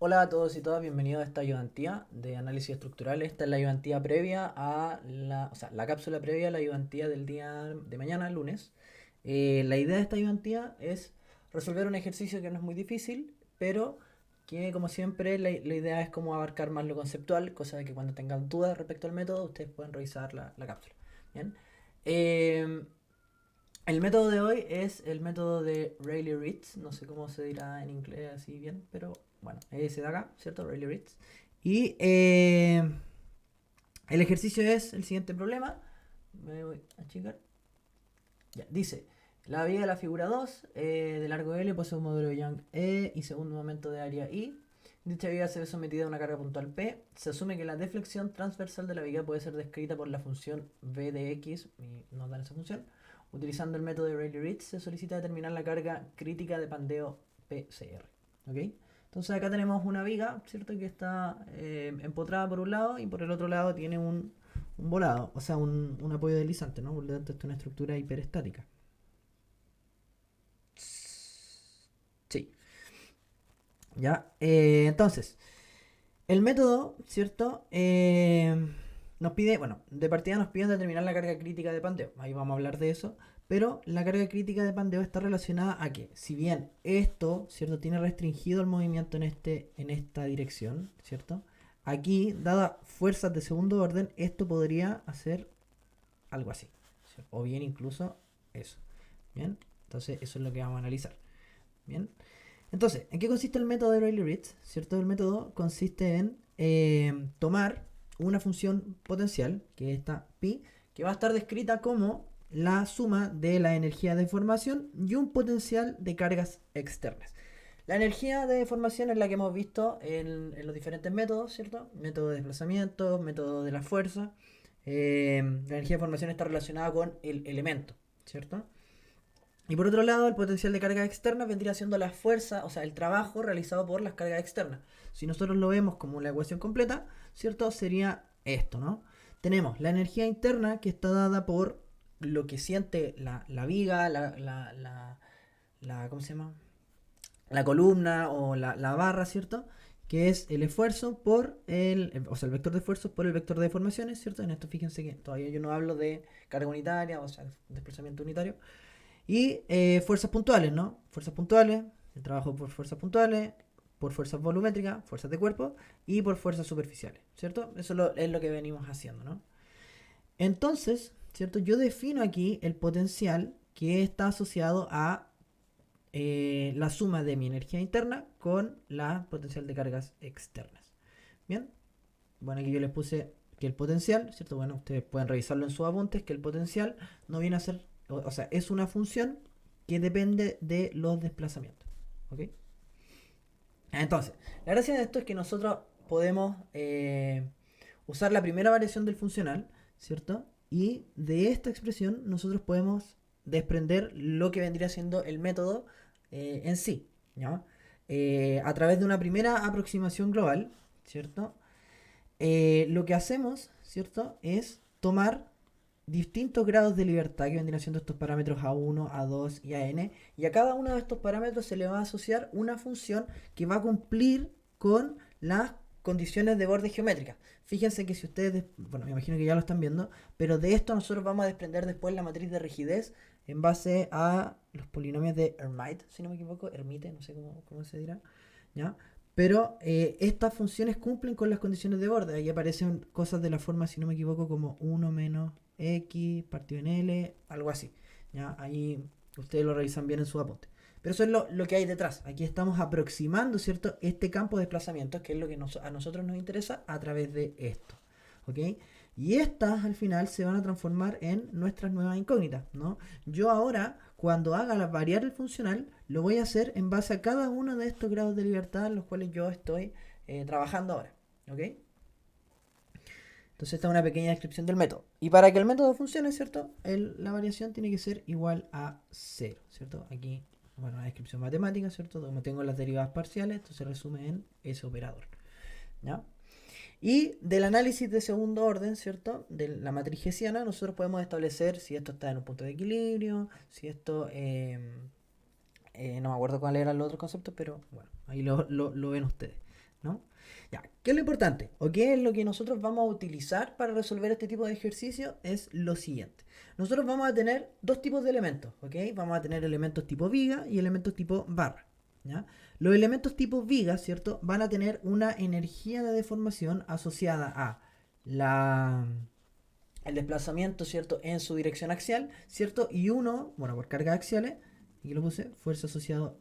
Hola a todos y todas, bienvenidos a esta ayudantía de análisis estructural. Esta es la ayudantía previa a la cápsula previa a la ayudantía del día de mañana, lunes. La idea de esta ayudantía es resolver un ejercicio que no es muy difícil, pero que como siempre la idea es como abarcar más lo conceptual, cosa de que cuando tengan dudas respecto al método, ustedes pueden revisar la cápsula. Bien. Eh, el método de hoy es el método de Rayleigh-Ritz. No sé cómo se dirá en inglés así bien, pero bueno, es ese de acá, ¿cierto? Rayleigh-Ritz. Y el ejercicio es el siguiente problema. Me voy a achicar. Ya, dice, la viga de la figura 2 de largo L posee un modelo de Young E y segundo momento de área I. Dicha viga se ve sometida a una carga puntual P. Se asume que la deflexión transversal de la viga puede ser descrita por la función v de x, y nos dan esa función. Utilizando el método de Rayleigh-Ritz se solicita determinar la carga crítica de pandeo PCR. ¿Ok? Entonces acá tenemos una viga, ¿cierto? Que está empotrada por un lado y por el otro lado tiene un volado, o sea, un apoyo deslizante, ¿no? Por lo tanto, esto es una estructura hiperestática. Sí. Ya. Entonces, el método, ¿cierto? Nos pide, bueno, de partida nos piden determinar la carga crítica de pandeo. Ahí vamos a hablar de eso. Pero la carga crítica de pandeo está relacionada a que, si bien esto, ¿cierto? Tiene restringido el movimiento en esta dirección, ¿cierto? Aquí, dadas fuerzas de segundo orden, esto podría hacer algo así. ¿Cierto? O bien incluso eso. Bien, entonces eso es lo que vamos a analizar. Bien, entonces, ¿en qué consiste el método de Rayleigh-Ritz? ¿Cierto? El método consiste en tomar una función potencial, que es esta pi, que va a estar descrita como la suma de la energía de deformación y un potencial de cargas externas. La energía de deformación es la que hemos visto en los diferentes métodos, ¿cierto? Método de desplazamiento, método de la fuerza. La energía de deformación está relacionada con el elemento, ¿cierto? Y por otro lado, el potencial de carga externa vendría siendo la fuerza, o sea, el trabajo realizado por las cargas externas. Si nosotros lo vemos como la ecuación completa, ¿cierto? Sería esto, ¿no? Tenemos la energía interna que está dada por lo que siente la viga, ¿cómo se llama? La columna o la barra, ¿cierto? Que es el esfuerzo por o sea, el vector de esfuerzo por el vector de deformaciones, ¿cierto? En esto fíjense que todavía yo no hablo de carga unitaria, o sea, desplazamiento unitario. Y fuerzas puntuales, ¿no? Fuerzas puntuales, el trabajo por fuerzas volumétricas, fuerzas de cuerpo y por fuerzas superficiales, ¿cierto? Eso es lo que venimos haciendo, ¿no? Entonces, ¿cierto? Yo defino aquí el potencial que está asociado a la suma de mi energía interna con la potencial de cargas externas. Bien, bueno, aquí yo les puse que el potencial, ¿cierto? Bueno, ustedes pueden revisarlo en sus apuntes, que el potencial no viene a ser, o sea, es una función que depende de los desplazamientos. ¿Ok? Entonces, la gracia de esto es que nosotros podemos usar la primera variación del funcional, ¿cierto? Y de esta expresión nosotros podemos desprender lo que vendría siendo el método en sí, ¿ya? A través de una primera aproximación global, ¿cierto? Lo que hacemos, ¿cierto? Es tomar distintos grados de libertad que vendrían siendo estos parámetros A1, A2 y AN, y a cada uno de estos parámetros se le va a asociar una función que va a cumplir con las condiciones de borde geométricas. Fíjense que si ustedes, bueno, me imagino que ya lo están viendo, pero de esto nosotros vamos a desprender después la matriz de rigidez en base a los polinomios de Hermite, si no me equivoco, Hermite, no sé cómo se dirá, ¿ya? Pero estas funciones cumplen con las condiciones de borde. Ahí aparecen cosas de la forma, si no me equivoco, como 1 menos X partido en L, algo así. ¿Ya? Ahí ustedes lo revisan bien en su apunte. Pero eso es lo que hay detrás. Aquí estamos aproximando, ¿cierto? Este campo de desplazamientos, que es lo que a nosotros nos interesa a través de esto. ¿Ok? Y estas al final se van a transformar en nuestras nuevas incógnitas, ¿no? Yo ahora, cuando haga la variar el funcional, lo voy a hacer en base a cada uno de estos grados de libertad en los cuales yo estoy trabajando ahora. ¿Ok? Entonces esta es una pequeña descripción del método. Y para que el método funcione, ¿cierto? La variación tiene que ser igual a 0, ¿cierto? Aquí, bueno, una descripción matemática, ¿cierto? Donde tengo las derivadas parciales, esto se resume en ese operador, ¿ya? Y del análisis de segundo orden, ¿cierto? De la matriz hessiana, nosotros podemos establecer si esto está en un punto de equilibrio, si esto... no me acuerdo cuáles eran los otros conceptos, pero bueno, ahí lo ven ustedes, ¿no? Ya, ¿qué es lo importante? ¿O qué es lo que nosotros vamos a utilizar para resolver este tipo de ejercicio? Es lo siguiente. Nosotros vamos a tener dos tipos de elementos, ¿ok? Vamos a tener elementos tipo viga y elementos tipo barra, ¿ya? Los elementos tipo viga, ¿cierto? Van a tener una energía de deformación asociada a la, el desplazamiento, ¿cierto? En su dirección axial, ¿cierto? Y uno, bueno, por cargas axiales, aquí lo puse, fuerza asociado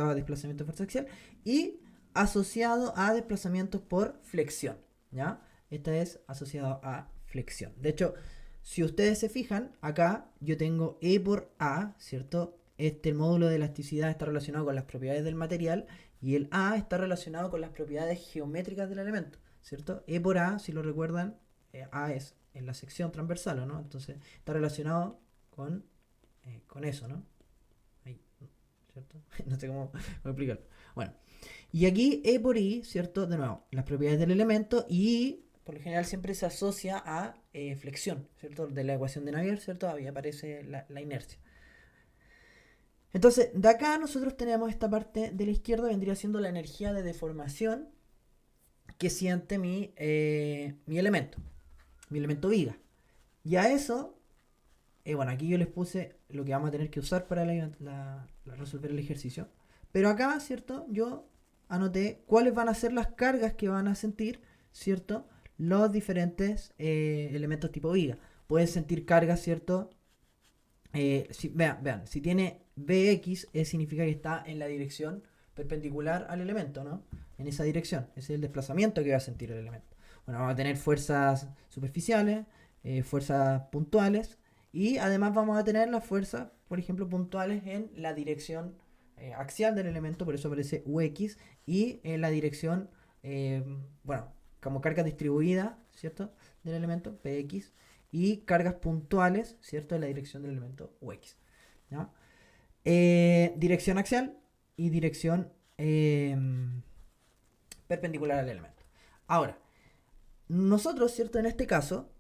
a desplazamiento de fuerza axial, y asociado a desplazamientos por flexión, ¿ya? Esta es asociado a flexión. De hecho, si ustedes se fijan, acá yo tengo E por A, ¿cierto? Este el módulo de elasticidad está relacionado con las propiedades del material y el A está relacionado con las propiedades geométricas del elemento, ¿cierto? E por A, si lo recuerdan, A es en la sección transversal, ¿no? Entonces está relacionado con eso, ¿no? Ahí, ¿cierto? No sé cómo explicarlo. Bueno, y aquí E por I, ¿cierto? De nuevo, las propiedades del elemento y por lo general siempre se asocia a flexión, ¿cierto? De la ecuación de Navier, ¿cierto? Ahí aparece la inercia. Entonces, de acá nosotros tenemos esta parte de la izquierda, vendría siendo la energía de deformación que siente mi elemento viga. Y a eso, bueno, aquí yo les puse lo que vamos a tener que usar para resolver el ejercicio. Pero acá, ¿cierto? Yo anoté cuáles van a ser las cargas que van a sentir, ¿cierto? Los diferentes elementos tipo viga. Pueden sentir cargas, ¿cierto? Vean, si tiene Bx, significa que está en la dirección perpendicular al elemento, ¿no? En esa dirección. Ese es el desplazamiento que va a sentir el elemento. Bueno, vamos a tener fuerzas superficiales, fuerzas puntuales y además vamos a tener las fuerzas, por ejemplo, puntuales en la dirección axial del elemento, por eso aparece Ux, y en la dirección, bueno, como carga distribuida, ¿cierto? Del elemento, Px, y cargas puntuales, ¿cierto? En la dirección del elemento Ux. ¿Ya? Dirección axial y dirección perpendicular al elemento. Ahora, nosotros, ¿cierto? En este caso,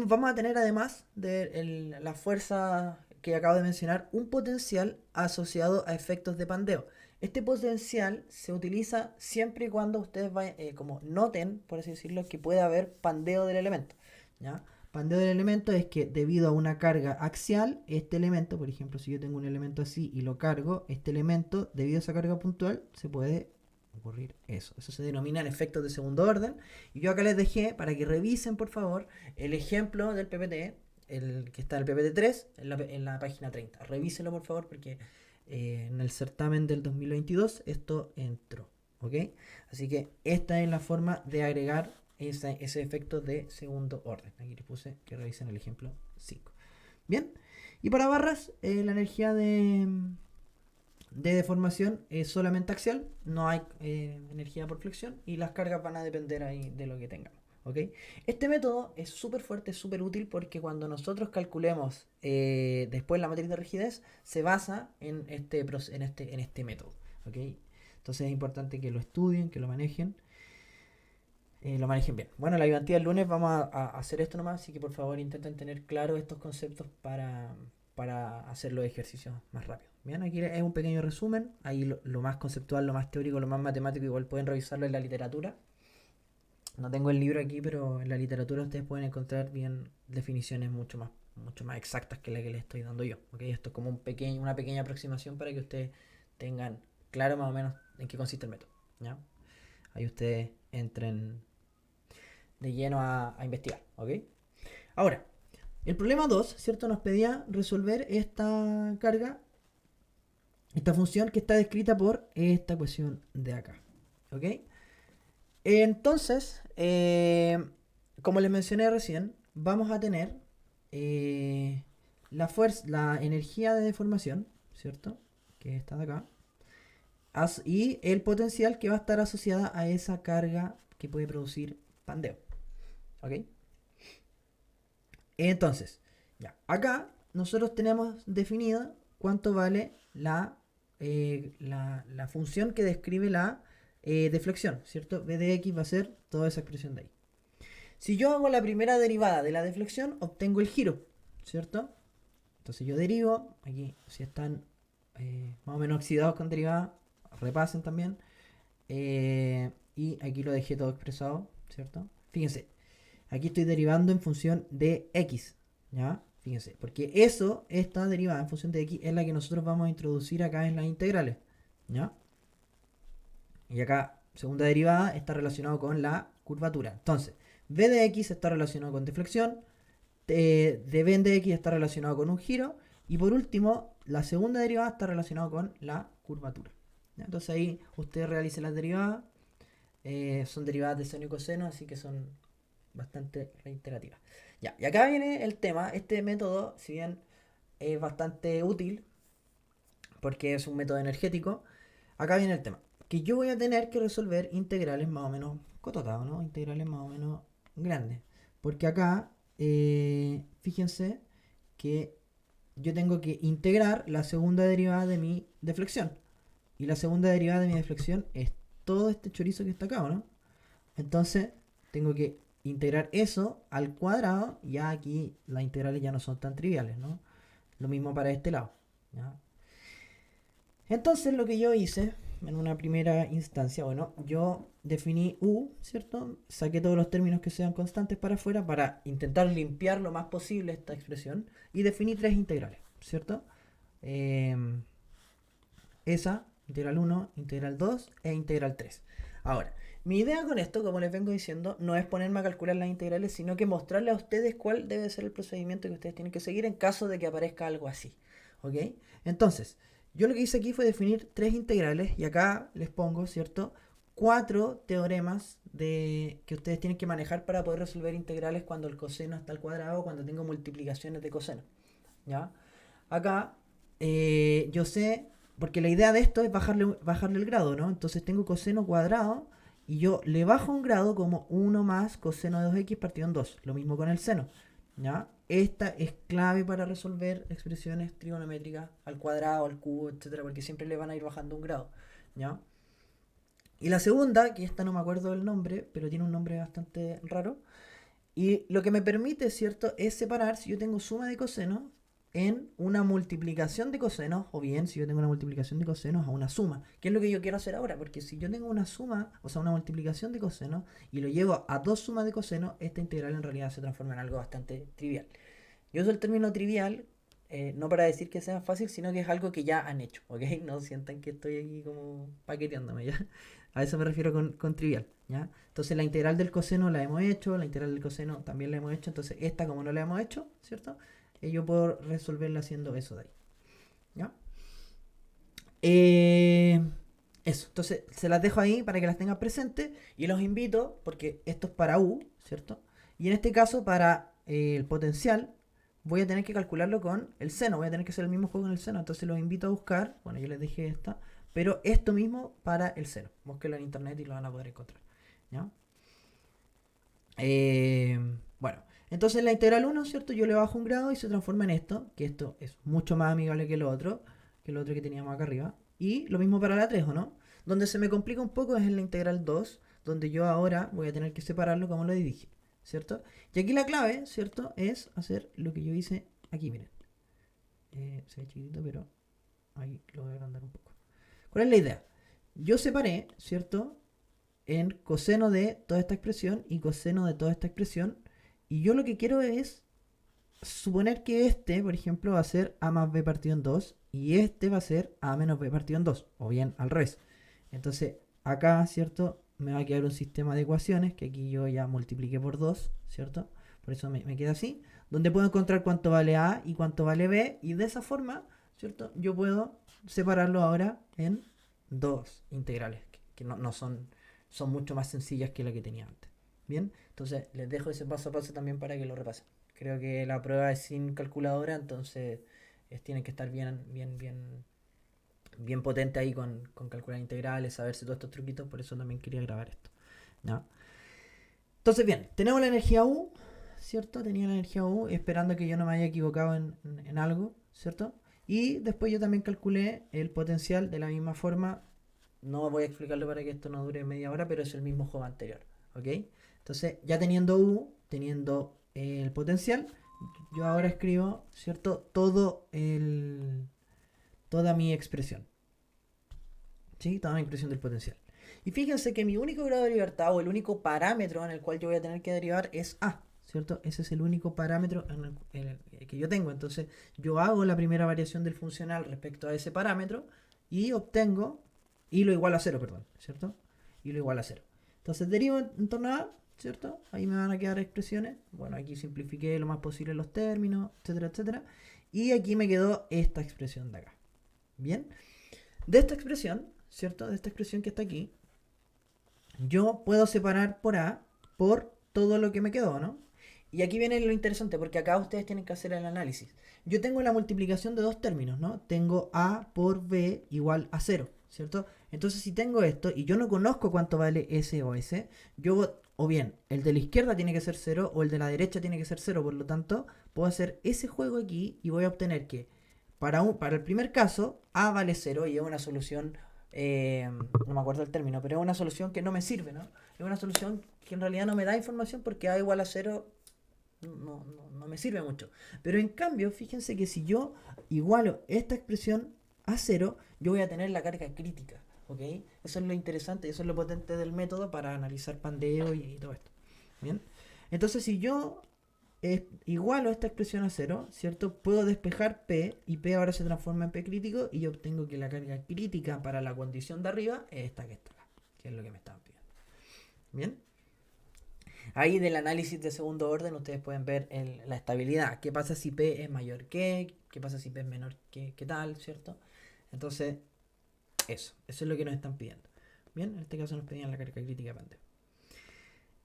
vamos a tener además de la fuerza que acabo de mencionar, un potencial asociado a efectos de pandeo. Este potencial se utiliza siempre y cuando ustedes como noten, por así decirlo, que puede haber pandeo del elemento. ¿Ya? Pandeo del elemento es que debido a una carga axial, este elemento, por ejemplo, si yo tengo un elemento así y lo cargo, este elemento, debido a esa carga puntual, se puede ocurrir eso. Eso se denominan efectos de segundo orden. Y yo acá les dejé para que revisen, por favor, el ejemplo del PPT, el que está en el PPT 3, en la página 30. Revísenlo, por favor, porque en el certamen del 2022 esto entró. ¿Ok? Así que esta es la forma de agregar ese efecto de segundo orden. Aquí les puse que revisen el ejemplo 5. Bien. Y para barras, la energía de deformación es solamente axial, no hay energía por flexión y las cargas van a depender ahí de lo que tengamos. ¿Okay? Este método es súper fuerte, súper útil porque cuando nosotros calculemos después la matriz de rigidez se basa en este método. ¿Okay? Entonces es importante que lo estudien, que lo manejen bien. Bueno, la ayudantía del lunes vamos a hacer esto nomás, así que por favor intenten tener claro estos conceptos para hacer los ejercicios más rápido. Bien, aquí es un pequeño resumen, ahí lo más conceptual, lo más teórico, lo más matemático, igual pueden revisarlo en la literatura. No tengo el libro aquí, pero en la literatura ustedes pueden encontrar bien definiciones mucho más exactas que la que les estoy dando yo. ¿Okay? Esto es como una pequeña aproximación para que ustedes tengan claro más o menos en qué consiste el método. ¿Ya? Ahí ustedes entren de lleno a investigar, ¿ok? Ahora, el problema 2, ¿cierto? Nos pedía resolver esta carga, esta función que está descrita por esta ecuación de acá, ¿ok? Entonces, como les mencioné recién, vamos a tener la energía de deformación, ¿cierto? Que está de acá, y el potencial que va a estar asociada a esa carga que puede producir pandeo, ¿ok? Entonces, ya, acá nosotros tenemos definido cuánto vale la función que describe la deflexión, ¿cierto? B de x va a ser toda esa expresión de ahí. Si yo hago la primera derivada de la deflexión, obtengo el giro, ¿cierto? Entonces yo derivo, aquí si están más o menos oxidados con derivada, repasen también. Y aquí lo dejé todo expresado, ¿cierto? Fíjense, aquí estoy derivando en función de x, ¿ya? Fíjense, porque esta derivada en función de x es la que nosotros vamos a introducir acá en las integrales, ¿ya? Y acá, segunda derivada, está relacionado con la curvatura. Entonces, v de x está relacionado con deflexión, de v de x está relacionado con un giro, y por último, la segunda derivada está relacionada con la curvatura. ¿Ya? Entonces ahí ustedes realicen las derivadas, son derivadas de seno y coseno, así que son bastante reiterativas. Ya, y acá viene el tema. Este método, si bien es bastante útil, porque es un método energético, acá viene el tema. Que yo voy a tener que resolver integrales más o menos cototados, ¿no? Integrales más o menos grandes. Porque acá, fíjense que yo tengo que integrar la segunda derivada de mi deflexión. Y la segunda derivada de mi deflexión es todo este chorizo que está acá, ¿no? Entonces, tengo que integrar eso al cuadrado. Ya aquí las integrales ya no son tan triviales, ¿no? Lo mismo para este lado, ¿ya? Entonces, lo que yo hice en una primera instancia, bueno, yo definí u, ¿cierto? Saqué todos los términos que sean constantes para afuera para intentar limpiar lo más posible esta expresión y definí tres integrales, ¿cierto? Esa, integral 1, integral 2 e integral 3. Ahora, mi idea con esto, como les vengo diciendo, no es ponerme a calcular las integrales, sino que mostrarles a ustedes cuál debe ser el procedimiento que ustedes tienen que seguir en caso de que aparezca algo así. ¿Ok? Entonces, yo lo que hice aquí fue definir tres integrales y acá les pongo, ¿cierto? 4 teoremas que ustedes tienen que manejar para poder resolver integrales cuando el coseno está al cuadrado o cuando tengo multiplicaciones de coseno. ¿Ya? Acá yo sé, porque la idea de esto es bajarle el grado, ¿no? Entonces tengo coseno cuadrado y yo le bajo un grado como 1 más coseno de 2x partido en 2. Lo mismo con el seno, ¿ya? Esta es clave para resolver expresiones trigonométricas al cuadrado, al cubo, etcétera, porque siempre le van a ir bajando un grado, ¿ya? Y la segunda, que esta no me acuerdo del nombre, pero tiene un nombre bastante raro, y lo que me permite, ¿cierto?, es separar si yo tengo suma de cosenos en una multiplicación de cosenos, o bien si yo tengo una multiplicación de cosenos a una suma, que es lo que yo quiero hacer ahora, porque si yo tengo una suma, o sea, una multiplicación de cosenos, y lo llevo a dos sumas de cosenos, esta integral en realidad se transforma en algo bastante trivial. Yo uso el término trivial, no para decir que sea fácil, sino que es algo que ya han hecho, ¿ok? No sientan que estoy aquí como paqueteándome, ¿ya? A eso me refiero con trivial, ¿ya? Entonces la integral del coseno la hemos hecho, la integral del coseno también la hemos hecho, entonces esta como no la hemos hecho, ¿cierto? Yo puedo resolverla haciendo eso de ahí, ¿ya? Eso, entonces se las dejo ahí para que las tengan presentes y los invito, porque esto es para U, ¿cierto? Y en este caso para el potencial voy a tener que calcularlo con el seno, voy a tener que hacer el mismo juego con el seno, entonces los invito a buscar, bueno, yo les dije esta, pero esto mismo para el seno, búsquenlo en internet y lo van a poder encontrar, ¿ya? Bueno, entonces la integral 1, ¿cierto? Yo le bajo un grado y se transforma en esto, que esto es mucho más amigable que lo otro que teníamos acá arriba. Y lo mismo para la 3, ¿o no? Donde se me complica un poco es en la integral 2, donde yo ahora voy a tener que separarlo como lo dije, ¿cierto? Y aquí la clave, ¿cierto? Es hacer lo que yo hice aquí, miren. Se ve chiquitito, pero ahí lo voy a agrandar un poco. ¿Cuál es la idea? Yo separé, ¿cierto?, en coseno de toda esta expresión y coseno de toda esta expresión. Y yo lo que quiero es suponer que este, por ejemplo, va a ser a más b partido en 2 y este va a ser a menos b partido en 2, o bien al revés. Entonces, acá, ¿cierto? Me va a quedar un sistema de ecuaciones que aquí yo ya multipliqué por 2, ¿cierto? Por eso me queda así, donde puedo encontrar cuánto vale a y cuánto vale b, y de esa forma, ¿cierto? Yo puedo separarlo ahora en dos integrales, que no son mucho más sencillas que la que tenía antes. Bien, entonces les dejo ese paso a paso también para que lo repasen. Creo que la prueba es sin calculadora, entonces tienen que estar bien potente ahí con calcular integrales, saberse todos estos truquitos, por eso también quería grabar esto, ¿no? Entonces, bien, tenemos la energía U, ¿cierto? Tenía la energía U, esperando que yo no me haya equivocado en algo, ¿cierto? Y después yo también calculé el potencial de la misma forma. No voy a explicarlo para que esto no dure media hora, pero es el mismo juego anterior, ¿ok? Entonces, ya teniendo U, teniendo el potencial, yo ahora escribo, ¿cierto? Toda mi expresión, ¿sí? Toda mi expresión del potencial. Y fíjense que mi único grado de libertad o el único parámetro en el cual yo voy a tener que derivar es A, ¿cierto? Ese es el único parámetro en el que yo tengo. Entonces yo hago la primera variación del funcional respecto a ese parámetro y obtengo, y lo igual a cero, perdón, ¿cierto? Y lo igual a cero. Entonces derivo en torno a A, ¿cierto? Ahí me van a quedar expresiones. Bueno, aquí simplifiqué lo más posible los términos, etcétera, etcétera. Y aquí me quedó esta expresión de acá. Bien. De esta expresión, ¿cierto? De esta expresión que está aquí, yo puedo separar por A por todo lo que me quedó, ¿no? Y aquí viene lo interesante, porque acá ustedes tienen que hacer el análisis. Yo tengo la multiplicación de dos términos, ¿no? Tengo A por B igual a cero, ¿cierto? Entonces, si tengo esto y yo no conozco cuánto vale S o S, yo, o bien, el de la izquierda tiene que ser cero o el de la derecha tiene que ser cero, por lo tanto, puedo hacer ese juego aquí y voy a obtener que para el primer caso, A vale cero y es una solución, no me acuerdo el término, pero es una solución que no me sirve, ¿no? Es una solución que en realidad no me da información porque A igual a cero no me sirve mucho. Pero en cambio, fíjense que si yo igualo esta expresión a cero, yo voy a tener la carga crítica, ¿ok? Eso es lo interesante, eso es lo potente del método para analizar pandeo y todo esto. ¿Bien? Entonces, si yo igualo esta expresión a cero, ¿cierto? Puedo despejar P y P ahora se transforma en P crítico y yo obtengo que la carga crítica para la condición de arriba es esta que está acá, que es lo que me estaban pidiendo. ¿Bien? Ahí del análisis de segundo orden ustedes pueden ver la estabilidad. ¿Qué pasa si P es mayor que? ¿Qué pasa si P es menor que? ¿Qué tal? ¿Cierto? Entonces, eso es lo que nos están pidiendo. Bien, en este caso nos pedían la carga crítica de Pandeo.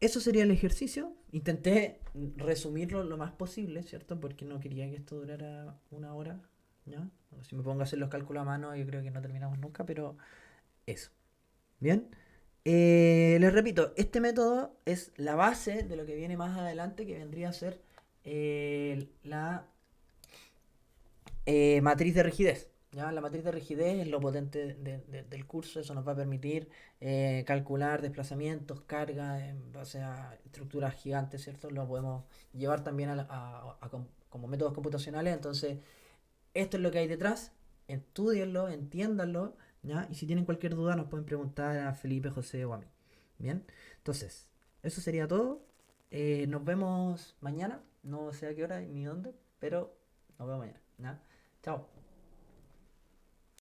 Eso sería el ejercicio. Intenté resumirlo lo más posible, ¿cierto? Porque no quería que esto durara una hora, ¿ya? Si me pongo a hacer los cálculos a mano, yo creo que no terminamos nunca, pero eso. Bien. Les repito, este método es la base de lo que viene más adelante, que vendría a ser la matriz de rigidez. ¿Ya? La matriz de rigidez es lo potente del curso, eso nos va a permitir calcular desplazamientos, cargas en base a estructuras gigantes, ¿cierto? Lo podemos llevar también como métodos computacionales, entonces esto es lo que hay detrás, estudienlo, entiéndanlo, ¿ya? Y si tienen cualquier duda nos pueden preguntar a Felipe, José o a mí. Bien, entonces, eso sería todo. Nos vemos mañana, no sé a qué hora ni dónde, pero nos vemos mañana. ¿Ya? Chao.